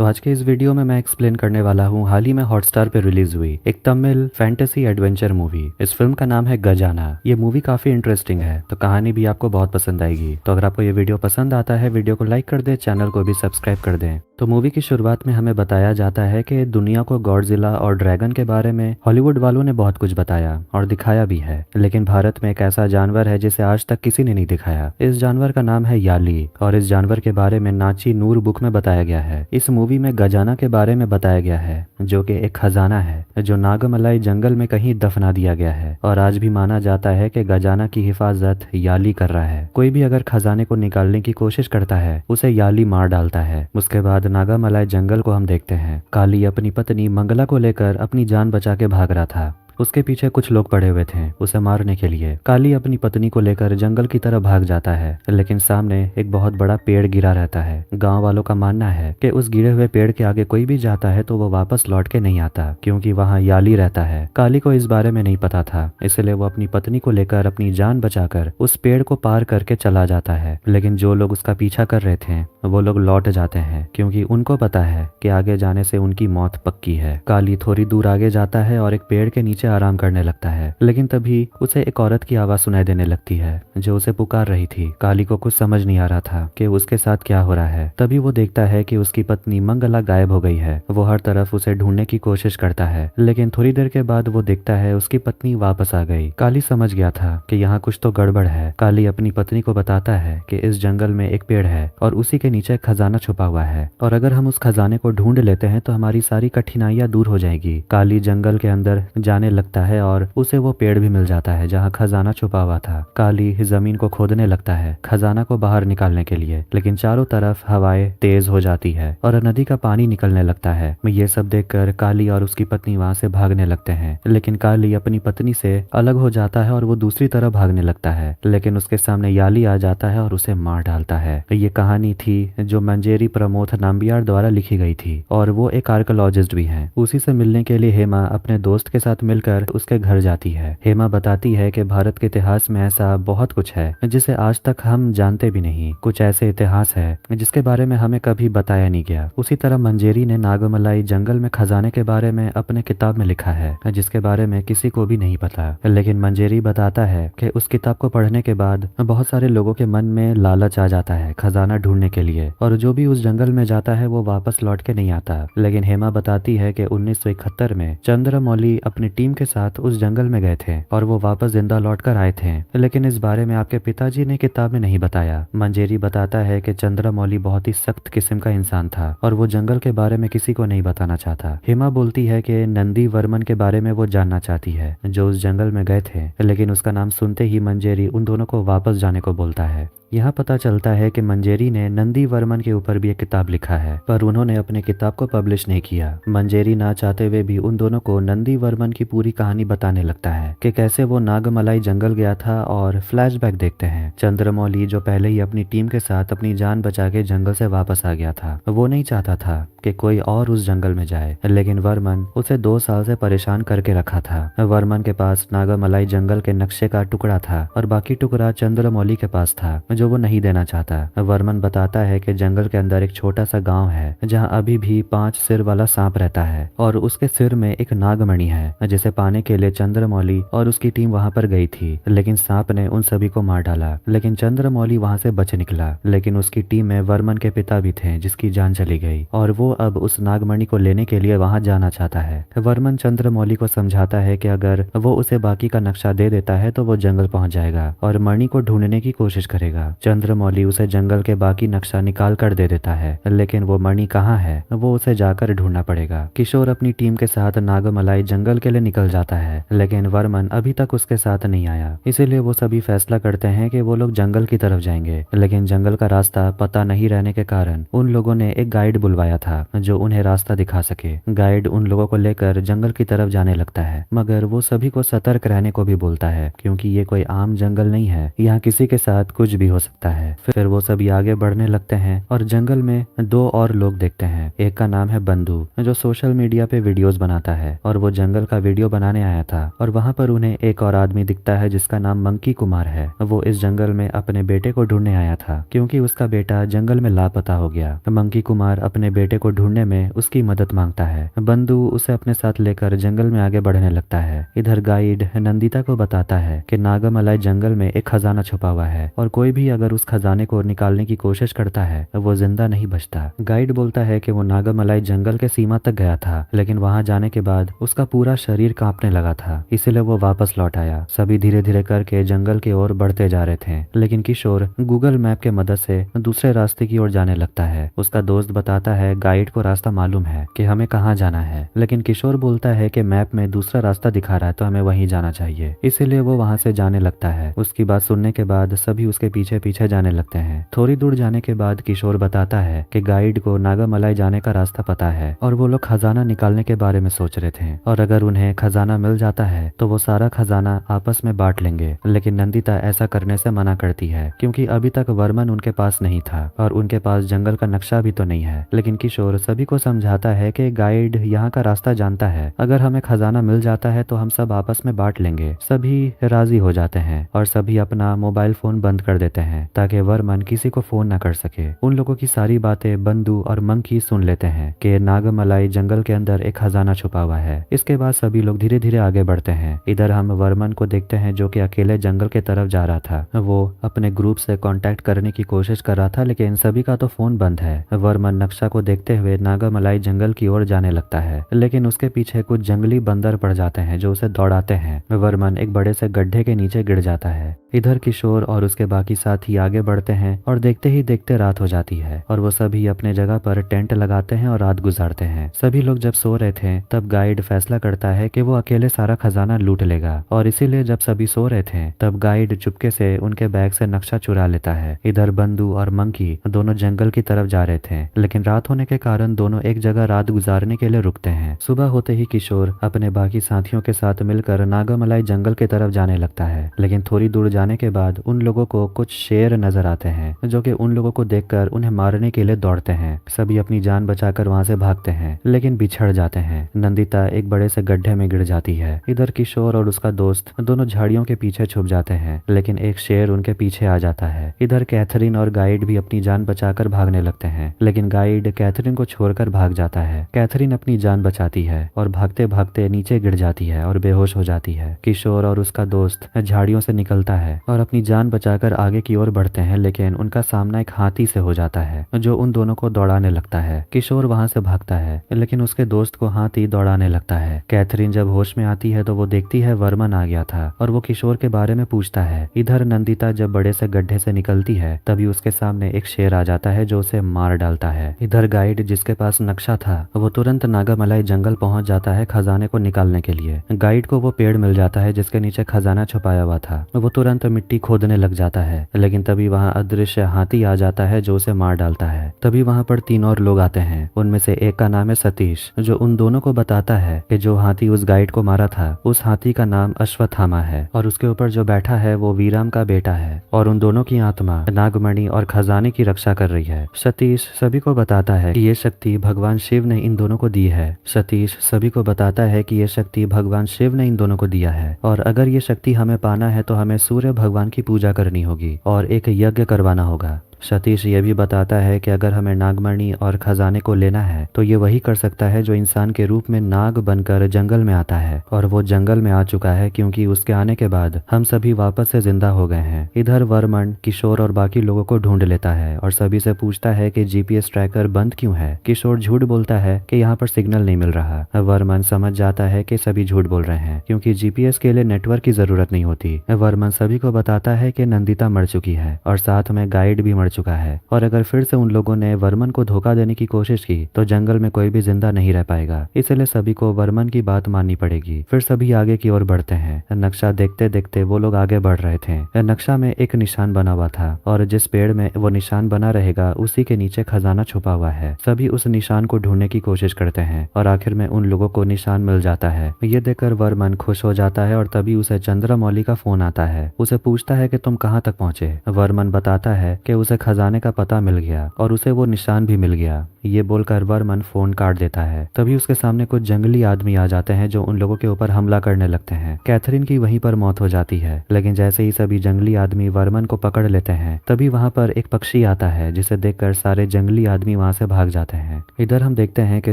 तो आज के इस वीडियो में मैं एक्सप्लेन करने वाला हूँ हाल ही में हॉटस्टार पे रिलीज हुई एक तमिल फैंटेसी एडवेंचर मूवी। इस फिल्म का नाम है गजाना। ये मूवी काफी इंटरेस्टिंग है, तो कहानी भी आपको बहुत पसंद आएगी। तो अगर आपको ये वीडियो पसंद आता है, वीडियो को लाइक कर दें, चैनल को भी सब्सक्राइब कर दें। तो मूवी की शुरुआत में हमें बताया जाता है कि दुनिया को गॉडजिला और ड्रैगन के बारे में हॉलीवुड वालों ने बहुत कुछ बताया और दिखाया भी है, लेकिन भारत में एक ऐसा जानवर है जिसे आज तक किसी ने नहीं दिखाया। इस जानवर का नाम है याली और इस जानवर के बारे में नाची नूर बुक में बताया गया है। इस मूवी में गजाना के बारे में बताया गया है, जो कि एक खजाना है जो नागमलाई जंगल में कहीं दफना दिया गया है और आज भी माना जाता है कि गजाना की हिफाजत याली कर रहा है। कोई भी अगर खजाने को निकालने की कोशिश करता है उसे याली मार डालता है। उसके बाद नागामलाई जंगल को हम देखते हैं। काली अपनी पत्नी मंगला को लेकर अपनी जान बचा के भाग रहा था। उसके पीछे कुछ लोग पड़े हुए थे उसे मारने के लिए। काली अपनी पत्नी को लेकर जंगल की तरफ भाग जाता है, लेकिन सामने एक बहुत बड़ा पेड़ गिरा रहता है। गांव वालों का मानना है कि उस गिरे हुए पेड़ के आगे कोई भी जाता है तो वो वापस लौट के नहीं आता, क्योंकि वहां याली रहता है। काली को इस बारे में नहीं पता था, इसलिए वो अपनी पत्नी को लेकर अपनी जान बचाकर उस पेड़ को पार करके चला जाता है। लेकिन जो लोग उसका पीछा कर रहे थे वो लोग लौट जाते हैं, क्योंकि उनको पता है कि आगे जाने से उनकी मौत पक्की है। काली थोड़ी दूर आगे जाता है और एक पेड़ के नीचे आराम करने लगता है, लेकिन तभी उसे एक औरत की आवाज सुनाई देने लगती है जो उसे पुकार रही थी। काली को कुछ समझ नहीं आ रहा था कि उसके साथ क्या हो रहा है। तभी वो देखता है कि उसकी पत्नी मंगला गायब हो गई है। वो हर तरफ उसे ढूंढने की कोशिश करता है, लेकिन थोड़ी देर के बाद वो देखता है उसकी पत्नी वापस आ गई। काली समझ गया था कि यहाँ कुछ तो गड़बड़ है। काली अपनी पत्नी को बताता है कि इस जंगल में एक पेड़ है और उसी के नीचे खजाना छुपा हुआ है, और अगर हम उस खजाने को ढूंढ लेते हैं तो हमारी सारी कठिनाइयां दूर हो जाएगी। काली जंगल के अंदर जाने लगता है और उसे वो पेड़ भी मिल जाता है जहाँ खजाना छुपा हुआ था। काली जमीन को खोदने लगता है खजाना को बाहर निकालने के लिए, लेकिन चारों तरफ हवाएं तेज हो जाती है और नदी का पानी निकलने लगता है। ये सब देखकर काली और उसकी पत्नी वहां से भागने लगते हैं, लेकिन काली अपनी पत्नी से अलग हो जाता है और वो दूसरी तरफ भागने लगता है, लेकिन उसके सामने याली आ जाता है और उसे मार डालता है। ये कहानी थी जो मंजेरी प्रमोद नाम्बियार द्वारा लिखी गई थी और वो एक आर्कियोलॉजिस्ट भी हैं। उसी से मिलने के लिए हेमा अपने दोस्त के साथ मिलकर उसके घर जाती है। हेमा बताती है कि भारत के इतिहास में ऐसा बहुत कुछ है जिसे आज तक हम जानते भी नहीं। कुछ ऐसे इतिहास है जिसके बारे में हमें कभी बताया नहीं गया। उसी तरह मंजेरी ने नागमलाई जंगल में खजाने के बारे में अपने किताब में लिखा है जिसके बारे में किसी को भी नहीं पता, लेकिन मंजेरी बताता है कि उस किताब को पढ़ने के बाद बहुत सारे लोगों के मन में लालच आ जाता है खजाना ढूंढने के लिए, और जो भी उस जंगल में जाता है वो वापस लौट के नहीं आता। लेकिन हेमा बताती है कि 1971 में चंद्रमौली अपनी टीम के साथ उस जंगल में गए थे और वो वापस जिंदा लौट कर आए थे, लेकिन इस बारे में आपके पिताजी ने किताब में नहीं बताया। मंजेरी बताता है कि चंद्रमौली बहुत ही सख्त किस्म का इंसान था और वो जंगल के बारे में किसी को नहीं बताना चाहता। हेमा बोलती है कि नंदी वर्मन के बारे में वो जानना चाहती है जो उस जंगल में गए थे, लेकिन उसका नाम सुनते ही मंजेरी उन दोनों को वापस जाने को बोलता है। यहाँ पता चलता है कि मंजेरी ने नंदी वर्मन के ऊपर भी एक किताब लिखा है, पर उन्होंने अपने किताब को पब्लिश नहीं किया। मंजेरी ना चाहते हुए भी उन दोनों को नंदी वर्मन की पूरी कहानी बताने लगता है कि कैसे वो नागमलाई जंगल गया था, और फ्लैशबैक देखते हैं चंद्रमौली जो पहले ही अपनी टीम के साथ अपनी जान बचा के जंगल से वापस आ गया था। वो नहीं चाहता था कि कोई और उस जंगल में जाए, लेकिन वर्मन उसे 2 साल से परेशान करके रखा था। वर्मन के पास नागामलाई जंगल के नक्शे का टुकड़ा था और बाकी टुकड़ा चंद्रमौली के पास था जो वो नहीं देना चाहता। वर्मन बताता है कि जंगल के अंदर एक छोटा सा गांव है जहां अभी भी 5 सिर वाला सांप रहता है और उसके सिर में एक नागमणि है, जिसे पाने के लिए चंद्रमौली और उसकी टीम वहां पर गई थी, लेकिन सांप ने उन सभी को मार डाला। लेकिन चंद्रमौली वहां से बच निकला, लेकिन उसकी टीम में वर्मन के पिता भी थे जिसकी जान चली गई और वो अब उस नागमणि को लेने के लिए वहां जाना चाहता है। वर्मन चंद्रमौली को समझाता है कि अगर वो उसे बाकी का नक्शा दे देता है तो वो जंगल पहुंच जाएगा और मणि को ढूंढने की कोशिश करेगा। चंद्रमौली उसे जंगल के बाकी नक्शा निकाल कर दे देता है, लेकिन वो मणि कहाँ है वो उसे जाकर ढूंढना पड़ेगा। किशोर अपनी टीम के साथ नागमलाई जंगल के लिए निकल जाता है, लेकिन वर्मन अभी तक उसके साथ नहीं आया, इसीलिए वो सभी फैसला करते हैं कि वो लोग जंगल की तरफ जाएंगे। लेकिन जंगल का रास्ता पता नहीं रहने के कारण उन लोगों ने एक गाइड बुलवाया था जो उन्हें रास्ता दिखा सके। गाइड उन लोगों को लेकर जंगल की तरफ जाने लगता है, मगर वो सभी को सतर्क रहने को भी बोलता है, क्योंकि ये कोई आम जंगल नहीं है, यहाँ किसी के साथ कुछ भी हो सकता है। फिर वो सभी आगे बढ़ने लगते हैं और जंगल में 2 और लोग देखते हैं। एक का नाम है बंधु जो सोशल मीडिया पे वीडियोस बनाता है और वो जंगल का वीडियो बनाने आया था, और वहाँ पर उन्हें एक और आदमी दिखता है जिसका नाम मंकी कुमार है। वो इस जंगल में अपने बेटे को ढूंढने आया था क्योंकि उसका बेटा जंगल में लापता हो गया। मंकी कुमार अपने बेटे को को ढूंढने में उसकी मदद मांगता है। बंधु उसे अपने साथ लेकर जंगल में आगे बढ़ने लगता है। इधर गाइड नंदिता को बताता है कि नागामलाई जंगल में एक खजाना छुपा हुआ है और कोई भी अगर उस खजाने को निकालने की कोशिश करता है वो जिंदा नहीं बचता। गाइड बोलता है कि वो नागामलाई जंगल के सीमा तक गया था, लेकिन वहां जाने के बाद उसका पूरा शरीर कांपने लगा था, इसीलिए वो वापस लौट आया। सभी धीरे धीरे करके जंगल की ओर बढ़ते जा रहे थे, लेकिन किशोर गूगल मैप के मदद से दूसरे रास्ते की ओर जाने लगता है। उसका दोस्त बताता है गाइड को रास्ता मालूम है कि हमें कहाँ जाना है, लेकिन किशोर बोलता है कि मैप में दूसरा रास्ता दिखा रहा है तो हमें वहीं जाना चाहिए, इसीलिए वो वहां से जाने लगता है। उसकी बात सुनने के बाद सभी उसके पीछे पीछे जाने लगते हैं। थोड़ी दूर जाने के बाद किशोर बताता है कि गाइड को नागामलाई जाने का रास्ता पता है और वो लोग खजाना निकालने के बारे में सोच रहे थे, और अगर उन्हें खजाना मिल जाता है तो वो सारा खजाना आपस में बांट लेंगे। लेकिन नंदिता ऐसा करने से मना करती है क्योंकि अभी तक वर्मन उनके पास नहीं था और उनके पास जंगल का नक्शा भी तो नहीं है। लेकिन किशोर सभी को समझाता है कि गाइड यहाँ का रास्ता जानता है, अगर हमें खजाना मिल जाता है तो हम सब आपस में बांट लेंगे। सभी राजी हो जाते हैं और सभी अपना मोबाइल फोन बंद कर देते हैं ताकि वर्मन किसी को फोन न कर सके। उन लोगों की सारी बातें बंधु और मंकी सुन लेते हैं कि नागामलाई जंगल के अंदर एक खजाना छुपा हुआ है। इसके बाद सभी लोग धीरे धीरे आगे बढ़ते हैं। इधर हम वर्मन को देखते हैं जो कि अकेले जंगल के तरफ जा रहा था। वो अपने ग्रुप से कांटेक्ट करने की कोशिश कर रहा था, लेकिन सभी का तो फोन बंद है। वर्मन नक्शा को देखते हुए नागामलाई जंगल की ओर जाने लगता है, लेकिन उसके पीछे कुछ जंगली बंदर पड़ जाते हैं जो उसे दौड़ाते हैं। वर्मन एक बड़े से गड्ढे के नीचे गिर जाता है। इधर किशोर और उसके बाकी साथी आगे बढ़ते हैं और देखते ही देखते रात हो जाती है और वो सभी अपने जगह पर टेंट लगाते हैं और रात गुजारते हैं। सभी लोग जब सो रहे थे तब गाइड फैसला करता है कि वो अकेले सारा खजाना लूट लेगा, और इसीलिए जब सभी सो रहे थे तब गाइड चुपके से उनके बैग से नक्शा चुरा लेता है। इधर बंधु और मंकी दोनों जंगल की तरफ जा रहे थे, लेकिन रात होने के कारण दोनों एक जगह रात गुजारने के लिए रुकते हैं। सुबह होते ही किशोर अपने बाकी साथियों के साथ मिलकर नागामलाई जंगल की तरफ जाने लगता है, लेकिन थोड़ी दूर जाने के बाद उन लोगों को कुछ शेर नजर आते हैं जो कि उन लोगों को देखकर उन्हें मारने के लिए दौड़ते हैं। सभी अपनी जान बचाकर वहां से भागते हैं, लेकिन बिछड़ जाते हैं। नंदिता एक बड़े से गड्ढे में गिर जाती है। इधर किशोर और उसका दोस्त दोनों झाड़ियों के पीछे छुप जाते हैं, लेकिन एक शेर उनके पीछे आ जाता है। इधर कैथरीन और गाइड भी अपनी जान बचाकर भागने लगते हैं, लेकिन गाइड कैथरीन को छोड़कर भाग जाता है। कैथरीन अपनी जान बचाती है और भागते भागते नीचे गिर जाती है और बेहोश हो जाती है। किशोर और उसका दोस्त झाड़ियों से निकलता है और अपनी जान बचाकर आगे की ओर बढ़ते हैं, लेकिन उनका सामना एक हाथी से हो जाता है जो उन दोनों को दौड़ाने लगता है। किशोर वहां से भागता है, लेकिन उसके दोस्त को हाथी दौड़ाने लगता है। कैथरीन जब होश में आती है तो वो देखती है वर्मन आ गया था और वो किशोर के बारे में पूछता है। इधर नंदिता जब बड़े से गड्ढे से निकलती है तभी उसके सामने एक शेर आ जाता है जो उसे मार डालता है। इधर गाइड जिसके पास नक्शा था वो तुरंत नागामलाई जंगल पहुंच जाता है खजाने को निकालने के लिए। गाइड को वो पेड़ मिल जाता है जिसके नीचे खजाना छुपाया हुआ था। वो तुरंत मिट्टी खोदने लग जाता है, लेकिन तभी वहां अदृश्य हाथी आ जाता है जो उसे मार डालता है। तभी वहां पर 3 और लोग आते हैं। उनमें से एक का नाम है सतीश, जो उन दोनों को बताता है कि जो हाथी उस गाइड को मारा था उस हाथी का नाम अश्वत्थामा है और उसके ऊपर जो बैठा है वो वीराम का बेटा है और उन दोनों की आत्मा नागमणि और खजाने की रक्षा कर रही है। सतीश सभी को बताता है कि ये शक्ति भगवान शिव ने इन दोनों को दी है। सतीश सभी को बताता है कि ये शक्ति भगवान शिव ने इन दोनों को दिया है और अगर ये शक्ति हमें पाना है तो हमें सूर्य भगवान की पूजा करनी होगी और एक यज्ञ करवाना होगा। सतीश ये भी बताता है कि अगर हमें नागमणि और खजाने को लेना है तो ये वही कर सकता है जो इंसान के रूप में नाग बनकर जंगल में आता है, और वो जंगल में आ चुका है क्योंकि उसके आने के बाद हम सभी वापस से जिंदा हो गए हैं। इधर वर्मन किशोर और बाकी लोगों को ढूंढ लेता है और सभी से पूछता है कि जीपीएस ट्रैकर बंद क्यों है। किशोर झूठ बोलता है कि यहाँ पर सिग्नल नहीं मिल रहा। वर्मन समझ जाता है कि सभी झूठ बोल रहे हैं क्योंकि जीपीएस के लिए नेटवर्क की जरूरत नहीं होती। वर्मन सभी को बताता है कि नंदिता मर चुकी है और साथ में गाइड भी चुका है, और अगर फिर से उन लोगों ने वर्मन को धोखा देने की कोशिश की तो जंगल में कोई भी जिंदा नहीं रह पाएगा, इसलिए सभी को वर्मन की बात माननी पड़ेगी। फिर सभी आगे की ओर बढ़ते हैं। नक्शा देखते देखते वो लोग आगे बढ़ रहे थे। नक्शा में एक निशान बना हुआ था और जिस पेड़ में वो निशान बना रहेगा उसी के नीचे खजाना छुपा हुआ है। सभी उस निशान को ढूंढने की कोशिश करते हैं और आखिर में उन लोगों को निशान मिल जाता है। ये देखकर वर्मन खुश हो जाता है और तभी उसे चंद्रमौली का फोन आता है। उसे पूछता है कि तुम कहाँ तक पहुंचे। वर्मन बताता है कि उसे खजाने का पता मिल गया और उसे वो निशान भी मिल गया। ये बोलकर वर्मन फोन काट देता है। तभी उसके सामने कुछ जंगली आदमी आ जाते हैं जो उन लोगों के ऊपर हमला करने लगते हैं। कैथरीन की वहीं पर मौत हो जाती है, लेकिन जैसे ही सभी जंगली आदमी वर्मन को पकड़ लेते हैं तभी वहां पर एक पक्षी आता है जिसे देखकर सारे जंगली आदमी वहां से भाग जाते हैं। इधर हम देखते हैं कि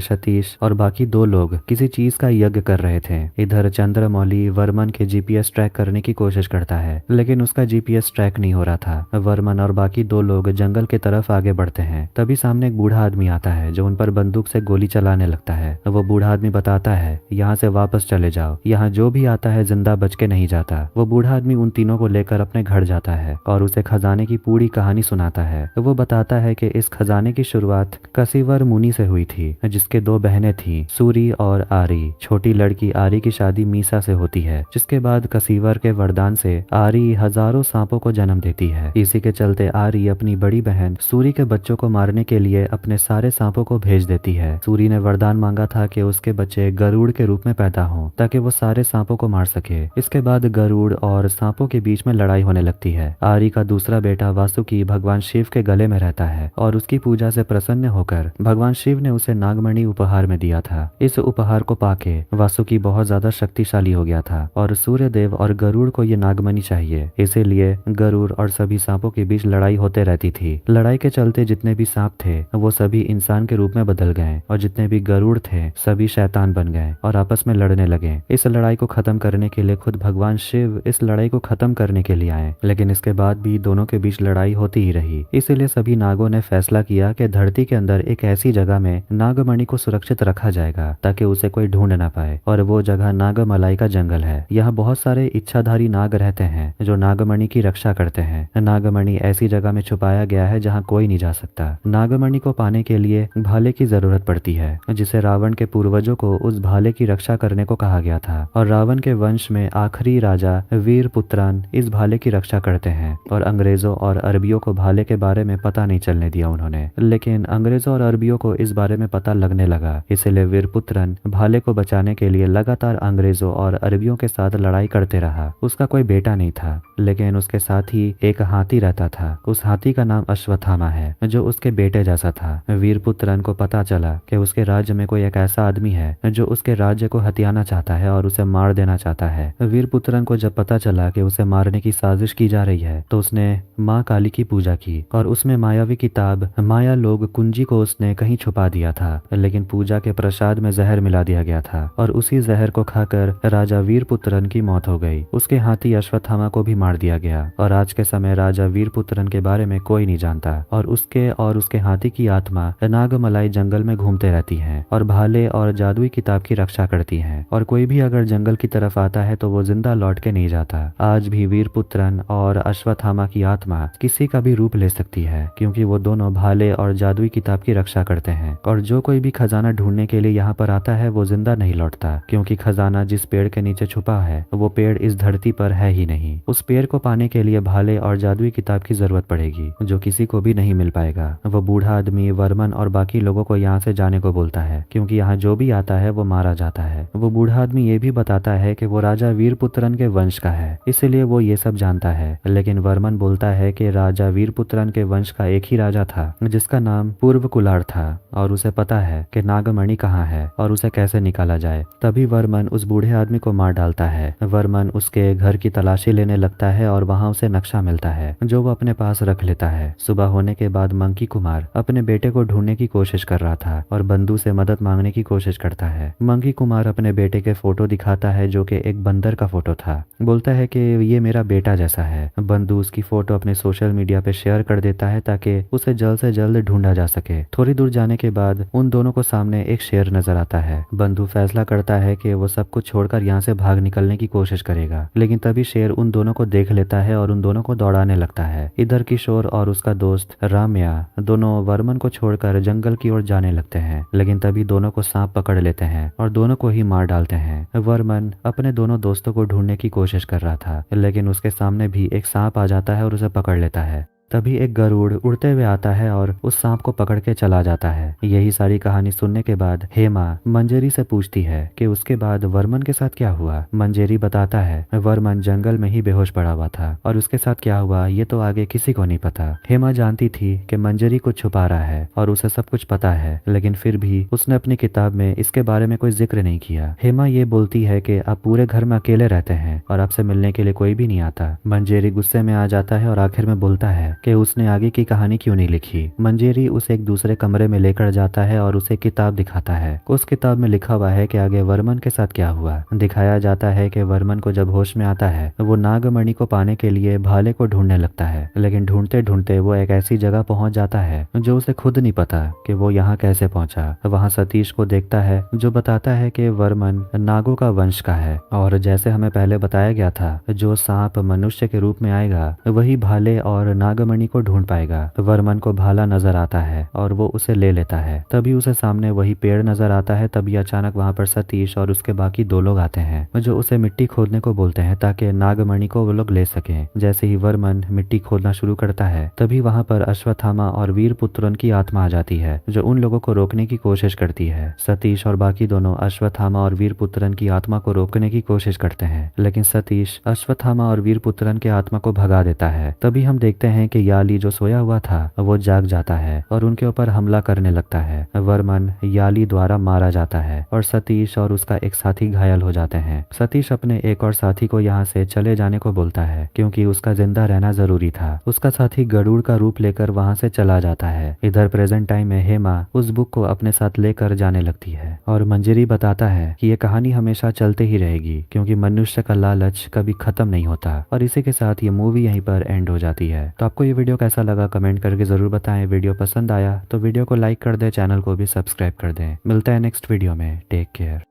सतीश और बाकी दो लोग किसी चीज का यज्ञ कर रहे थे। इधर चंद्रमौली वर्मन के जीपीएस ट्रैक करने की कोशिश करता है, लेकिन उसका जीपीएस ट्रैक नहीं हो रहा था। वर्मन और बाकी दो लोग जंगल की तरफ आगे बढ़ते हैं। तभी सामने एक बूढ़ा आदमी आता है जो उन पर बंदूक से गोली चलाने लगता है। वो बूढ़ा आदमी बताता है, यहाँ से वापस चले जाओ, यहाँ जो भी आता है जिंदा बच के नहीं जाता। वो बूढ़ा आदमी उन तीनों को लेकर अपने घर जाता है और उसे खजाने की पूरी कहानी सुनाता है। वो बताता है कि इस खजाने की शुरुआत कसीवर मुनि से हुई थी, जिसके दो बहनें थीं, सूरी और आरी। छोटी लड़की आरी की शादी मीसा से होती है, जिसके बाद कसीवर के वरदान से आरी हजारों सांपों को जन्म देती है। इसी के चलते आरी अपनी बड़ी बहन सूरी के बच्चों को मारने के लिए अपने सारे सांपों को भेज देती है। सूरी ने वरदान मांगा था कि उसके बच्चे गरुड़ के रूप में पैदा हों ताकि वो सारे सांपों को मार सके। इसके बाद गरुड़ और सांपों के बीच में लड़ाई होने लगती है। आरी का दूसरा बेटा वासुकी भगवान शिव के गले में रहता है और उसकी पूजा से प्रसन्न होकर भगवान शिव ने उसे नागमणि उपहार में दिया था। इस उपहार को पाके वासुकी बहुत ज्यादा शक्तिशाली हो गया था और सूर्य देव और गरुड़ को ये नागमणि चाहिए। इसीलिए गरुड़ और सभी सांपों के बीच लड़ाई होते रहती थी। लड़ाई के चलते जितने भी सांप थे वो सभी इंसान के रूप में बदल गए और जितने भी गरुड़ थे सभी शैतान बन गए और आपस में लड़ने लगे। इस लड़ाई को खत्म करने के लिए खुद भगवान शिव इस लड़ाई को खत्म करने के लिए आए, लेकिन इसके बाद भी दोनों के बीच लड़ाई होती ही रही। इसीलिए सभी नागों ने फैसला किया कि धरती के अंदर एक ऐसी जगह में नागमणि को सुरक्षित रखा जाएगा ताकि उसे कोई ढूंढ ना पाए, और वो जगह नागमलाई का जंगल है। यहाँ बहुत सारे इच्छाधारी नाग रहते हैं जो नागमणि की रक्षा करते हैं। नागमणि ऐसी जगह में छुपाया गया है जहाँ कोई नहीं जा सकता। नागमणि को पाने के लिए भाले की जरूरत पड़ती है, जिसे रावण के पूर्वजों को उस भाले की रक्षा करने को कहा गया था, और रावण के वंश में आखिरी राजा वीरपुत्रन इस भाले की रक्षा करते हैं। और अंग्रेजों और अरबियों को भाले के बारे में पता नहीं चलने दिया उन्होंने, लेकिन अंग्रेजों और अरबियों को इस बारे में पता लगने लगा। इसलिए वीरपुत्रन भाले को बचाने के लिए लगातार अंग्रेजों और अरबियों के साथ लड़ाई करते रहा। उसका कोई बेटा नहीं था, लेकिन उसके साथ ही एक हाथी रहता था। उस हाथी का नाम अश्वत्थामा है जो उसके बेटे जैसा था। वीरपुत्रन को पता चला कि उसके राज्य में कोई एक ऐसा आदमी है जो उसके राज्य को हथियाना चाहता है और उसे मार देना चाहता है। वीरपुत्रन को जब पता चला कि उसे मारने की साजिश की जा रही है तो उसने माँ काली की पूजा की और उसमें मायावी किताब माया लोग कुंजी को उसने कहीं छुपा दिया था, लेकिन पूजा के प्रसाद में जहर मिला दिया गया था और उसी जहर को खाकर राजा वीरपुत्रन की मौत हो गई। उसके हाथी अश्वत्थामा को भी मार दिया गया और आज के समय राजा वीरपुत्रन के बारे में कोई नहीं जानता और उसके हाथी की आत्मा नागमलाई जंगल में घूमते रहती है और भाले और जादुई किताब की रक्षा करती है, और कोई भी अगर जंगल की तरफ आता है तो वो जिंदा लौट के नहीं जाता। आज भी वीरपुत्रन और अश्वत्थामा की आत्मा किसी का भी रूप ले सकती है, क्योंकि वो दोनों भाले और जादुई किताब की रक्षा करते हैं। और जो कोई भी खजाना ढूंढने के लिए यहाँ पर आता है वो जिंदा नहीं लौटता, क्योंकि खजाना जिस पेड़ के नीचे छुपा है वो पेड़ इस धरती पर है ही नहीं। उस पेड़ को पाने के लिए भाले और जादुई किताब की जरूरत पड़ेगी, जो किसी को भी नहीं मिल पाएगा। वो बूढ़ा आदमी वर्मन और बाकी लोगों को यहाँ से जाने को बोलता है, क्योंकि यहाँ जो भी आता है वो मारा जाता है। वो बूढ़ा आदमी ये भी बताता है कि वो राजा वीरपुत्रन के वंश का है, इसलिए वो ये सब जानता है। लेकिन वर्मन बोलता है कि राजा वीरपुत्रन के वंश का एक ही राजा था जिसका नाम पूर्व कुलार था, और उसे पता है कि नागमणि कहाँ है और उसे कैसे निकाला जाए। तभी वर्मन उस बूढ़े आदमी को मार डालता है। वर्मन उसके घर की तलाशी लेने लगता है और वहाँ उसे नक्शा मिलता है जो वो अपने पास रख लेता है। सुबह होने के बाद मंकी कुमार अपने बेटे को ढूंढने की कोशिश कर रहा था और बंधु से मदद मांगने की कोशिश करता है। मंकी कुमार अपने बेटे के फोटो दिखाता है जो कि एक बंदर का फोटो था। बोलता है कि ये मेरा बेटा जैसा है। बंधु उसकी फोटो अपने सोशल मीडिया पे शेयर कर देता है ताकि उसे जल्द से जल्द ढूंढा जा सके। थोड़ी दूर जाने के बाद उन दोनों को सामने एक शेर नजर आता है। बंधु फैसला करता है कि वो सब कुछ छोड़कर यहाँ से भाग निकलने की कोशिश करेगा, लेकिन तभी शेर उन दोनों को देख लेता है और उन दोनों को दौड़ाने लगता है। इधर किशोर और उसका दोस्त राम्या दोनों वर्मन को छोड़कर जंगल की ओर जाने लगते हैं, लेकिन तभी दोनों को सांप पकड़ लेते हैं और दोनों को ही मार डालते हैं। वर्मन अपने दोनों दोस्तों को ढूंढने की कोशिश कर रहा था, लेकिन उसके सामने भी एक सांप आ जाता है और उसे पकड़ लेता है। तभी एक गरुड़ उड़ते हुए आता है और उस सांप को पकड़ के चला जाता है। यही सारी कहानी सुनने के बाद हेमा मंजेरी से पूछती है कि उसके बाद वर्मन के साथ क्या हुआ। मंजेरी बताता है वर्मन जंगल में ही बेहोश पड़ा हुआ था और उसके साथ क्या हुआ ये तो आगे किसी को नहीं पता। हेमा जानती थी कि मंजेरी कुछ छुपा रहा है और उसे सब कुछ पता है, लेकिन फिर भी उसने अपनी किताब में इसके बारे में कोई जिक्र नहीं किया। हेमा ये बोलती है कि आप पूरे घर में अकेले रहते हैं और आपसे मिलने के लिए कोई भी नहीं आता। मंजेरी गुस्से में आ जाता है और आखिर में बोलता है कि उसने आगे की कहानी क्यों नहीं लिखी। मंजेरी उसे एक दूसरे कमरे में लेकर जाता है और उसे किताब दिखाता है। उस किताब में लिखा हुआ है कि आगे वर्मन के साथ क्या हुआ। दिखाया जाता है कि वर्मन को जब होश में आता है वो नागमणि को पाने के लिए भाले को ढूंढने लगता है, लेकिन ढूंढते ढूंढते वो एक ऐसी जगह पहुंच जाता है जो उसे खुद नहीं पता कि वो यहाँ कैसे पहुंचा। वहाँ सतीश को देखता है जो बताता है कि वर्मन नागों का वंश का है और जैसे हमें पहले बताया गया था जो सांप मनुष्य के रूप में आएगा वही भाले और नागमणि को ढूंढ पाएगा। वर्मन को भाला नजर आता है और वो उसे ले लेता है। तभी उसे सामने वही पेड़ नजर आता है। तभी अचानक वहां पर सतीश और उसके बाकी 2 लोग आते हैं जो उसे मिट्टी खोदने को बोलते हैं ताकि नागमणि को वो लोग ले सकें। जैसे ही वर्मन मिट्टी खोदना शुरू करता है तभी वहां पर अश्वत्थामा और वीरपुत्रन की आत्मा आ जाती है जो उन लोगों को रोकने की कोशिश करती है। सतीश और बाकी दोनों अश्वत्थामा और वीरपुत्रन की आत्मा को रोकने की कोशिश करते हैं, लेकिन सतीश अश्वत्थामा और वीरपुत्रन के आत्मा को भगा देता है। तभी हम देखते हैं कि याली जो सोया हुआ था वो जाग जाता है और उनके ऊपर हमला करने लगता है। वर्मन याली द्वारा मारा जाता है और सतीश और उसका एक साथी घायल हो जाते हैं। सतीश अपने एक और साथी को यहाँ से चले जाने को बोलता है क्योंकि उसका जिंदा रहना जरूरी था। उसका साथी गरुड़ का रूप लेकर वहाँ से चला जाता है। इधर प्रेजेंट टाइम में हेमा उस बुक को अपने साथ लेकर जाने लगती है और मंजरी बताता है कि ये कहानी हमेशा चलते ही रहेगी क्योंकि मनुष्य का लालच कभी खत्म नहीं होता। और इसी के साथ ये मूवी यहीं पर एंड हो जाती है। तो आपको ये वीडियो कैसा लगा कमेंट करके जरूर बताएं। वीडियो पसंद आया तो वीडियो को लाइक कर दें, चैनल को भी सब्सक्राइब कर दें। मिलता है नेक्स्ट वीडियो में। Take care.